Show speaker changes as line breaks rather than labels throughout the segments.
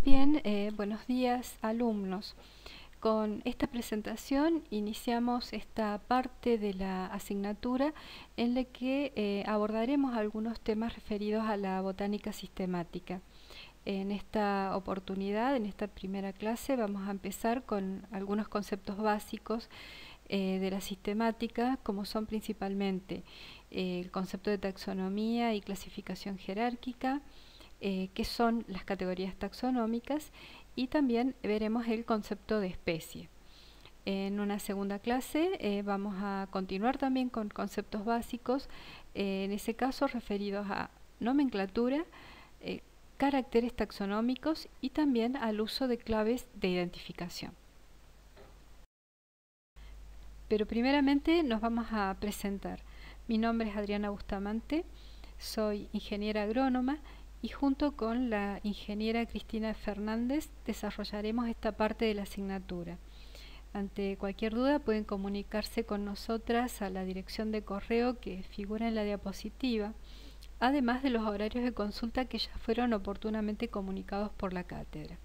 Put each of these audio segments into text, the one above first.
Bien, buenos días alumnos. Con esta presentación iniciamos esta parte de la asignatura en la que abordaremos algunos temas referidos a la botánica sistemática. En esta oportunidad, en esta primera clase, vamos a empezar con algunos conceptos básicos de la sistemática, como son principalmente el concepto de taxonomía y clasificación jerárquica, qué son las categorías taxonómicas, y también veremos el concepto de especie. En una segunda clase vamos a continuar también con conceptos básicos, en ese caso referidos a nomenclatura, caracteres taxonómicos y también al uso de claves de identificación. Pero primeramente nos vamos a presentar. Mi nombre es Adriana Bustamante, soy ingeniera agrónoma y junto con la ingeniera Cristina Fernández desarrollaremos esta parte de la asignatura. Ante cualquier duda pueden comunicarse con nosotras a la dirección de correo que figura en la diapositiva, además de los horarios de consulta que ya fueron oportunamente comunicados por la cátedra.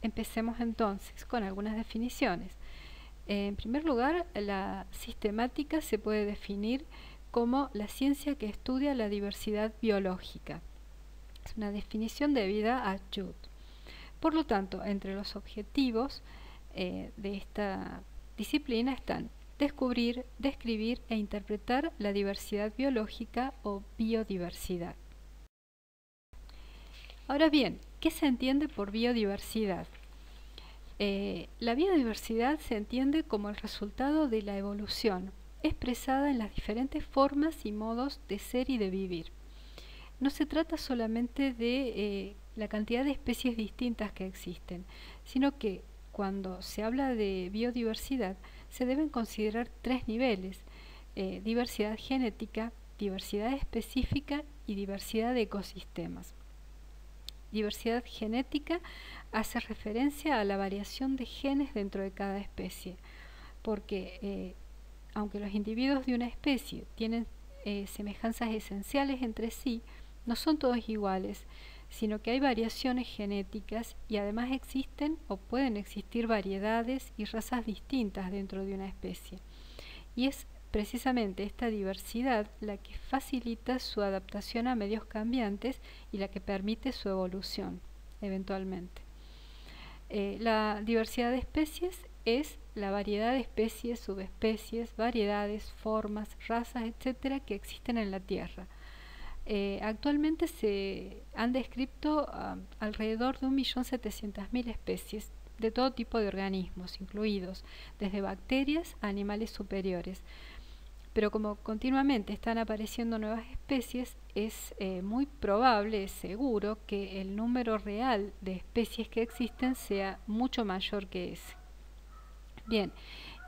Empecemos entonces con algunas definiciones. En primer lugar, la sistemática se puede definir como la ciencia que estudia la diversidad biológica. Es una definición debida a Judd. Por lo tanto, entre los objetivos de esta disciplina están descubrir, describir e interpretar la diversidad biológica o biodiversidad. Ahora bien, ¿qué se entiende por biodiversidad? La biodiversidad se entiende como el resultado de la evolución, expresada en las diferentes formas y modos de ser y de vivir. No se trata solamente de la cantidad de especies distintas que existen, sino que cuando se habla de biodiversidad se deben considerar tres niveles: diversidad genética, diversidad específica y diversidad de ecosistemas. Diversidad genética hace referencia a la variación de genes dentro de cada especie, porque aunque los individuos de una especie tienen semejanzas esenciales entre sí, no son todos iguales, sino que hay variaciones genéticas y además existen o pueden existir variedades y razas distintas dentro de una especie. Y es precisamente esta diversidad la que facilita su adaptación a medios cambiantes y la que permite su evolución, eventualmente. La diversidad de especies es la variedad de especies, subespecies, variedades, formas, razas, etcétera, que existen en la Tierra. Actualmente se han descrito alrededor de 1.700.000 especies de todo tipo de organismos, incluidos desde bacterias a animales superiores. Pero como continuamente están apareciendo nuevas especies, es muy probable, es seguro, que el número real de especies que existen sea mucho mayor que ese. Bien,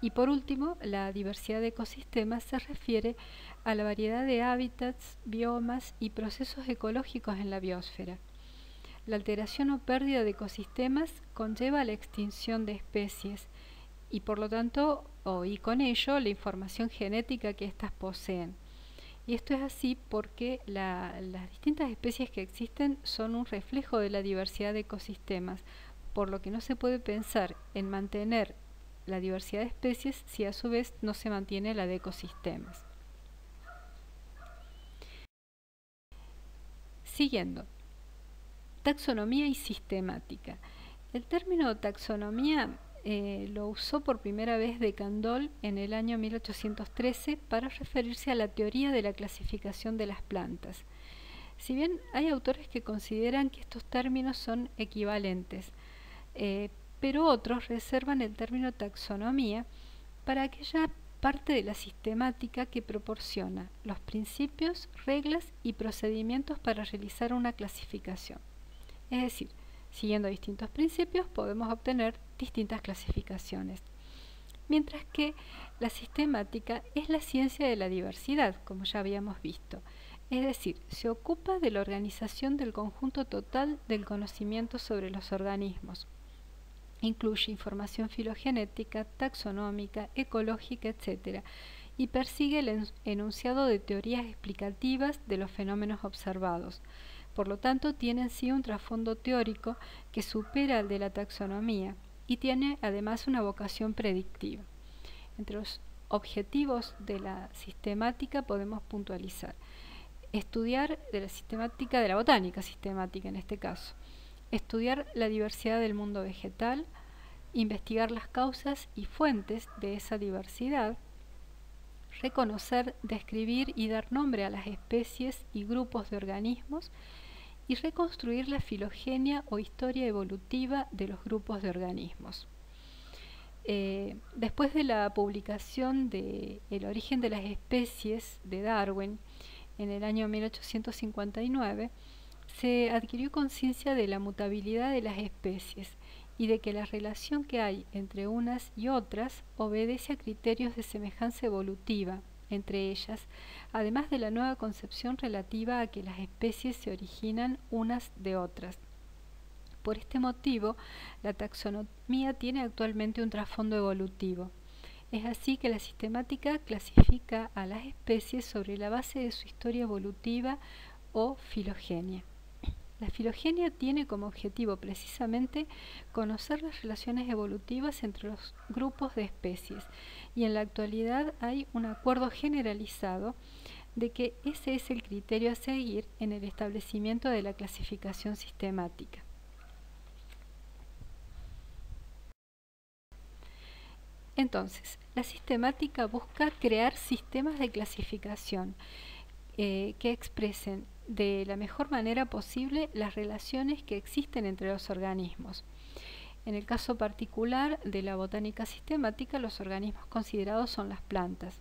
y por último, la diversidad de ecosistemas se refiere a la variedad de hábitats, biomas y procesos ecológicos en la biosfera. La alteración o pérdida de ecosistemas conlleva la extinción de especies y por lo tanto, y con ello, la información genética que éstas poseen. Y esto es así porque las distintas especies que existen son un reflejo de la diversidad de ecosistemas, por lo que no se puede pensar en mantener la diversidad de especies si a su vez no se mantiene la de ecosistemas. Siguiendo, taxonomía y sistemática. El término taxonomía lo usó por primera vez de Candolle en el año 1813 para referirse a la teoría de la clasificación de las plantas. Si bien hay autores que consideran que estos términos son equivalentes, pero otros reservan el término taxonomía para aquella parte de la sistemática que proporciona los principios, reglas y procedimientos para realizar una clasificación. Es decir, siguiendo distintos principios podemos obtener distintas clasificaciones. Mientras que la sistemática es la ciencia de la diversidad, como ya habíamos visto. Es decir, se ocupa de la organización del conjunto total del conocimiento sobre los organismos. Incluye información filogenética, taxonómica, ecológica, etc., y persigue el enunciado de teorías explicativas de los fenómenos observados, Por lo tanto, tiene en sí un trasfondo teórico que supera al de la taxonomía y tiene además una vocación predictiva. Entre los objetivos de la sistemática podemos puntualizar: estudiar de la sistemática, de la botánica sistemática en este caso, estudiar la diversidad del mundo vegetal, investigar las causas y fuentes de esa diversidad, reconocer, describir y dar nombre a las especies y grupos de organismos, y reconstruir la filogenia o historia evolutiva de los grupos de organismos. Después de la publicación de El origen de las especies de Darwin en el año 1859, se adquirió conciencia de la mutabilidad de las especies y de que la relación que hay entre unas y otras obedece a criterios de semejanza evolutiva entre ellas, además de la nueva concepción relativa a que las especies se originan unas de otras. Por este motivo, la taxonomía tiene actualmente un trasfondo evolutivo. Es así que la sistemática clasifica a las especies sobre la base de su historia evolutiva o filogenia. La filogenia tiene como objetivo precisamente conocer las relaciones evolutivas entre los grupos de especies, y en la actualidad hay un acuerdo generalizado de que ese es el criterio a seguir en el establecimiento de la clasificación sistemática. Entonces, la sistemática busca crear sistemas de clasificación que expresen de la mejor manera posible las relaciones que existen entre los organismos. En el caso particular de la botánica sistemática, los organismos considerados son las plantas.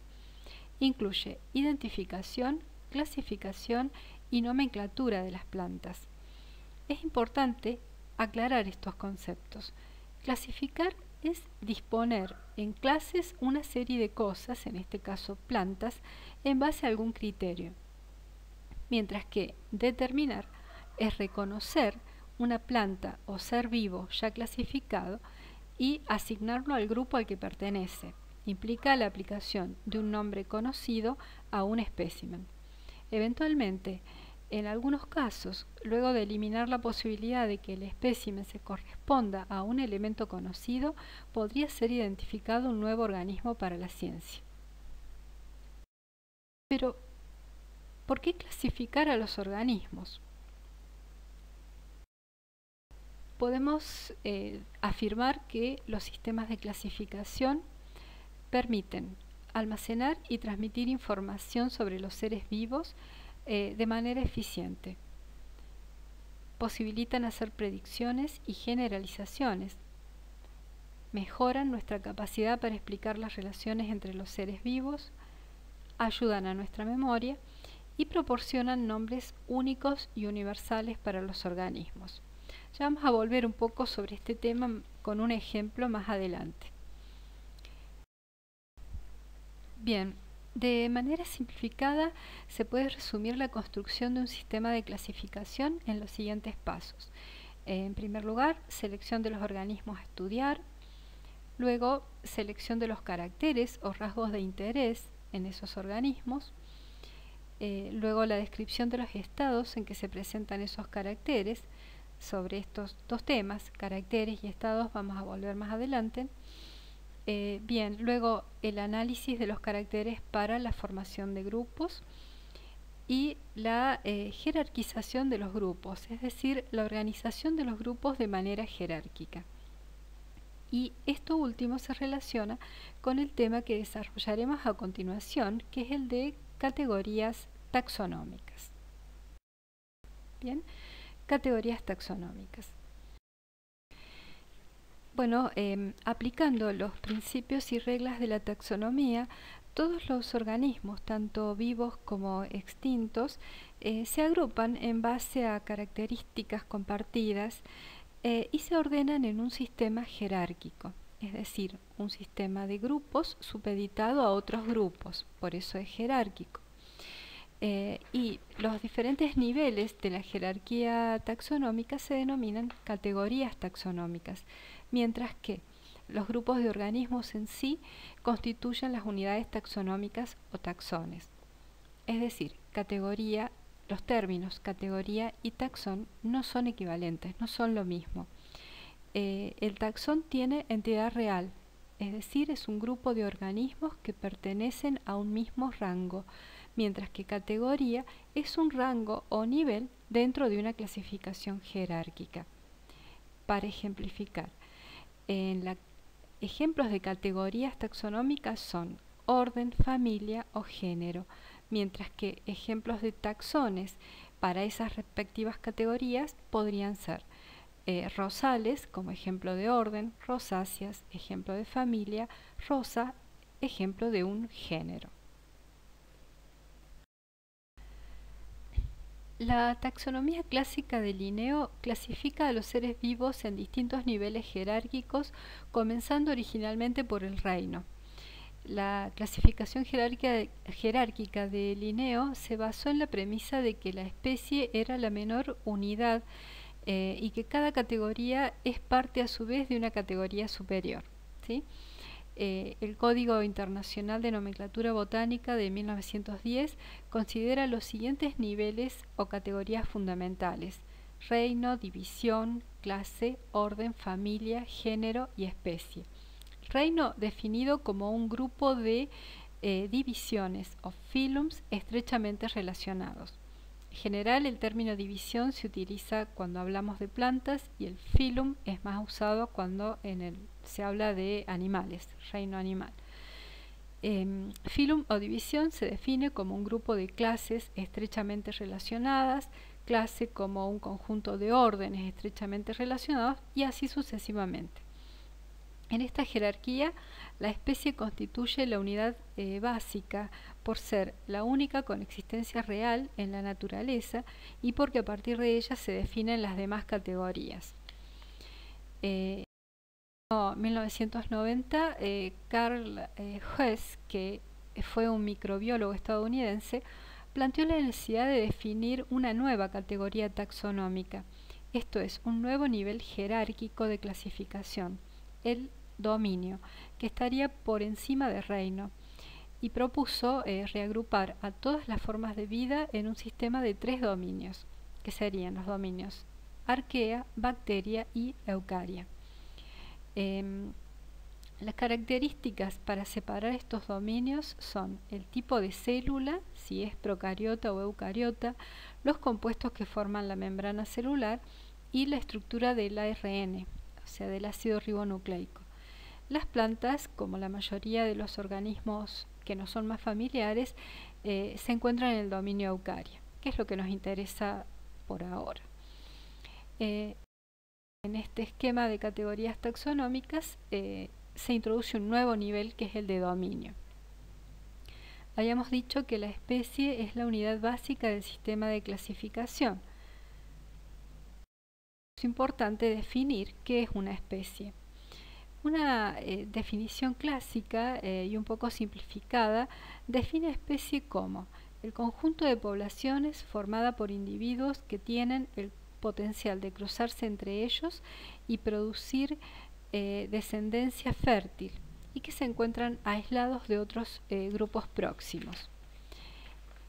Incluye identificación, clasificación y nomenclatura de las plantas. Es importante aclarar estos conceptos. Clasificar es disponer en clases una serie de cosas, en este caso plantas, en base a algún criterio. Mientras que determinar es reconocer una planta o ser vivo ya clasificado y asignarlo al grupo al que pertenece. Implica la aplicación de un nombre conocido a un espécimen. Eventualmente, en algunos casos, luego de eliminar la posibilidad de que el espécimen se corresponda a un elemento conocido, podría ser identificado un nuevo organismo para la ciencia. Pero, ¿por qué clasificar a los organismos? Podemos afirmar que los sistemas de clasificación permiten almacenar y transmitir información sobre los seres vivos de manera eficiente. Posibilitan hacer predicciones y generalizaciones. Mejoran nuestra capacidad para explicar las relaciones entre los seres vivos, ayudan a nuestra memoria y proporcionan nombres únicos y universales para los organismos. Ya vamos a volver un poco sobre este tema con un ejemplo más adelante. Bien, de manera simplificada se puede resumir la construcción de un sistema de clasificación en los siguientes pasos. En primer lugar, selección de los organismos a estudiar, luego selección de los caracteres o rasgos de interés en esos organismos, luego la descripción de los estados en que se presentan esos caracteres. Sobre estos dos temas, caracteres y estados, vamos a volver más adelante. Bien, luego el análisis de los caracteres para la formación de grupos y la jerarquización de los grupos, es decir, la organización de los grupos de manera jerárquica. Y esto último se relaciona con el tema que desarrollaremos a continuación, que es el de categorías taxonómicas. Bien, categorías taxonómicas. Bueno, aplicando los principios y reglas de la taxonomía, todos los organismos, tanto vivos como extintos, se agrupan en base a características compartidas y se ordenan en un sistema jerárquico, es decir, un sistema de grupos supeditado a otros grupos, por eso es jerárquico. Y los diferentes niveles de la jerarquía taxonómica se denominan categorías taxonómicas, mientras que los grupos de organismos en sí constituyen las unidades taxonómicas o taxones. Es decir, categoría los términos categoría y taxón no son equivalentes, no son lo mismo. El taxón tiene entidad real, es decir, es un grupo de organismos que pertenecen a un mismo rango, mientras que categoría es un rango o nivel dentro de una clasificación jerárquica. Para ejemplificar, ejemplos de categorías taxonómicas son orden, familia o género, mientras que ejemplos de taxones para esas respectivas categorías podrían ser rosales, como ejemplo de orden, rosáceas, ejemplo de familia, rosa, ejemplo de un género. La taxonomía clásica de Linneo clasifica a los seres vivos en distintos niveles jerárquicos, comenzando originalmente por el reino. La clasificación jerárquica de Linneo se basó en la premisa de que la especie era la menor unidad y que cada categoría es parte a su vez de una categoría superior, ¿sí? El Código Internacional de Nomenclatura Botánica de 1910 considera los siguientes niveles o categorías fundamentales: reino, división, clase, orden, familia, género y especie. Reino definido como un grupo de divisiones o phylums estrechamente relacionados. En general, el término división se utiliza cuando hablamos de plantas y el phylum es más usado cuando se habla de animales, reino animal. Phylum o división se define como un grupo de clases estrechamente relacionadas, clase como un conjunto de órdenes estrechamente relacionados y así sucesivamente. En esta jerarquía, la especie constituye la unidad básica por ser la única con existencia real en la naturaleza y porque a partir de ella se definen las demás categorías. En 1990, Carl Hess, que fue un microbiólogo estadounidense, planteó la necesidad de definir una nueva categoría taxonómica, esto es, un nuevo nivel jerárquico de clasificación, el dominio, que estaría por encima del reino, y propuso reagrupar a todas las formas de vida en un sistema de 3 dominios, que serían los dominios arquea, bacteria y eucaria. Las características para separar estos dominios son el tipo de célula, si es procariota o eucariota, los compuestos que forman la membrana celular y la estructura del ARN, o sea, del ácido ribonucleico. Las plantas, como la mayoría de los organismos que no son más familiares, se encuentran en el dominio eucaria, que es lo que nos interesa por ahora. En este esquema de categorías taxonómicas se introduce un nuevo nivel que es el de dominio. Habíamos dicho que la especie es la unidad básica del sistema de clasificación. Es importante definir qué es una especie. Una definición clásica y un poco simplificada define especie como el conjunto de poblaciones formada por individuos que tienen el potencial de cruzarse entre ellos y producir descendencia fértil y que se encuentran aislados de otros grupos próximos.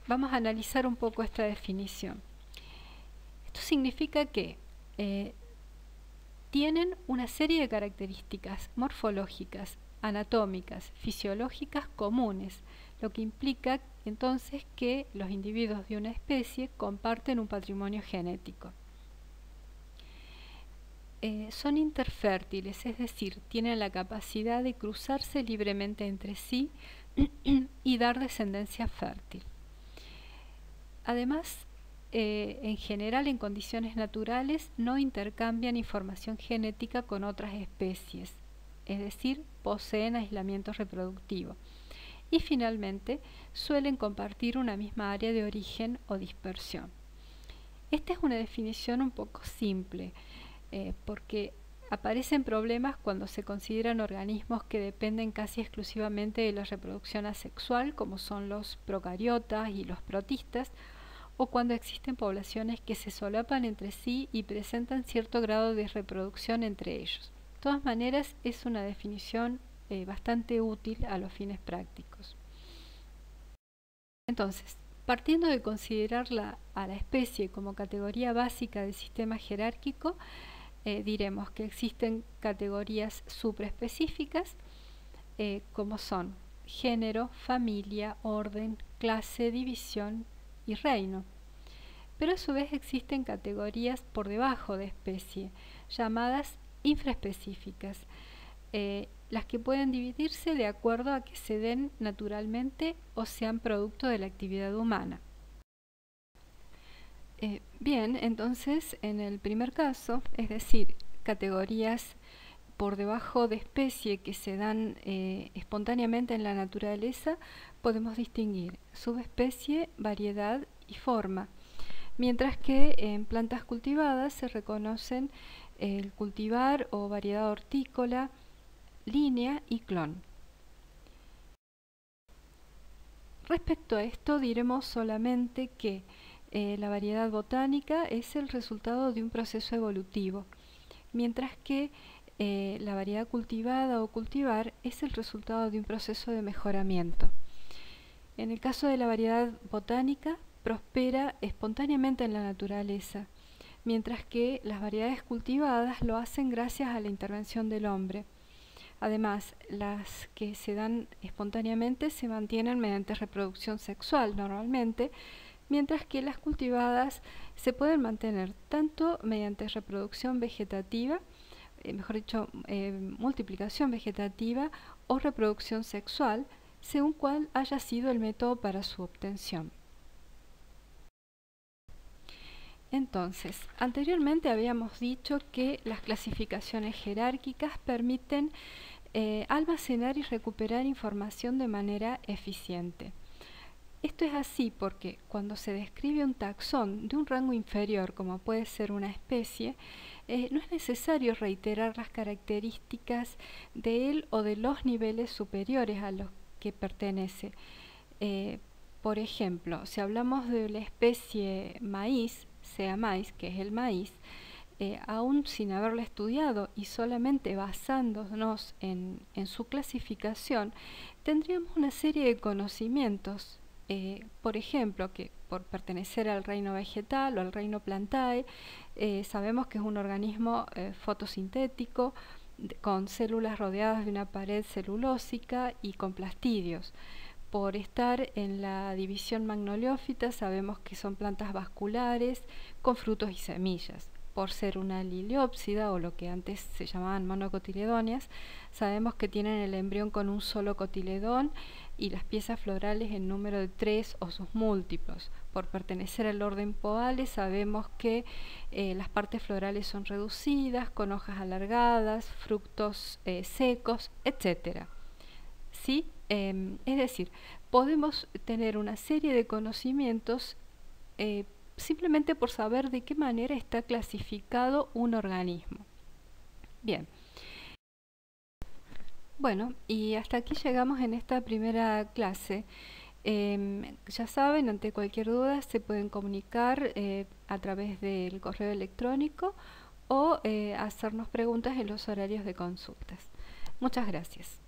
Vamos a analizar un poco esta definición. Esto significa que tienen una serie de características morfológicas, anatómicas, fisiológicas comunes, lo que implica entonces que los individuos de una especie comparten un patrimonio genético. Son interfértiles, es decir, tienen la capacidad de cruzarse libremente entre sí y dar descendencia fértil. Además, en general, en condiciones naturales, no intercambian información genética con otras especies, es decir, poseen aislamiento reproductivo. Y finalmente, suelen compartir una misma área de origen o dispersión. Esta es una definición un poco simple, porque aparecen problemas cuando se consideran organismos que dependen casi exclusivamente de la reproducción asexual, como son los procariotas y los protistas, o cuando existen poblaciones que se solapan entre sí y presentan cierto grado de reproducción entre ellos. De todas maneras, es una definición bastante útil a los fines prácticos. Entonces, Partiendo de considerarla a la especie como categoría básica del sistema jerárquico, diremos que existen categorías supraespecíficas, como son género, familia, orden, clase, división y reino. Pero a su vez existen categorías por debajo de especie, llamadas infraespecíficas, las que pueden dividirse de acuerdo a que se den naturalmente o sean producto de la actividad humana. Bien, entonces en el primer caso, es decir, categorías por debajo de especie que se dan espontáneamente en la naturaleza, podemos distinguir subespecie, variedad y forma, mientras que en plantas cultivadas se reconocen el cultivar o variedad hortícola, línea y clon. Respecto a esto diremos solamente que la variedad botánica es el resultado de un proceso evolutivo, mientras que la variedad cultivada o cultivar es el resultado de un proceso de mejoramiento. En el caso de la variedad botánica, prospera espontáneamente en la naturaleza, mientras que las variedades cultivadas lo hacen gracias a la intervención del hombre. Además, las que se dan espontáneamente se mantienen mediante reproducción sexual normalmente, mientras que las cultivadas se pueden mantener tanto mediante reproducción vegetativa, mejor dicho, multiplicación vegetativa o reproducción sexual, según cuál haya sido el método para su obtención. Entonces, anteriormente habíamos dicho que las clasificaciones jerárquicas permiten almacenar y recuperar información de manera eficiente. Esto es así porque cuando se describe un taxón de un rango inferior, como puede ser una especie, no es necesario reiterar las características de él o de los niveles superiores a los que pertenece. Por ejemplo, si hablamos de la especie maíz, sea maíz, que es el maíz, aún sin haberla estudiado y solamente basándonos en su clasificación, tendríamos una serie de conocimientos. Por ejemplo, que por pertenecer al reino vegetal o al reino Plantae, sabemos que es un organismo fotosintético con células rodeadas de una pared celulósica y con plastidios. Por estar en la división magnoliófita, sabemos que son plantas vasculares con frutos y semillas. Por ser una liliópsida, o lo que antes se llamaban monocotiledóneas, sabemos que tienen el embrión con un solo cotiledón y las piezas florales en número de 3 o sus múltiplos. Por pertenecer al orden Poales, sabemos que las partes florales son reducidas, con hojas alargadas, frutos secos, etc. ¿Sí? Es decir, podemos tener una serie de conocimientos simplemente por saber de qué manera está clasificado un organismo. Bien. Bueno, y hasta aquí llegamos en esta primera clase. Ya saben, ante cualquier duda se pueden comunicar a través del correo electrónico o hacernos preguntas en los horarios de consultas. Muchas gracias.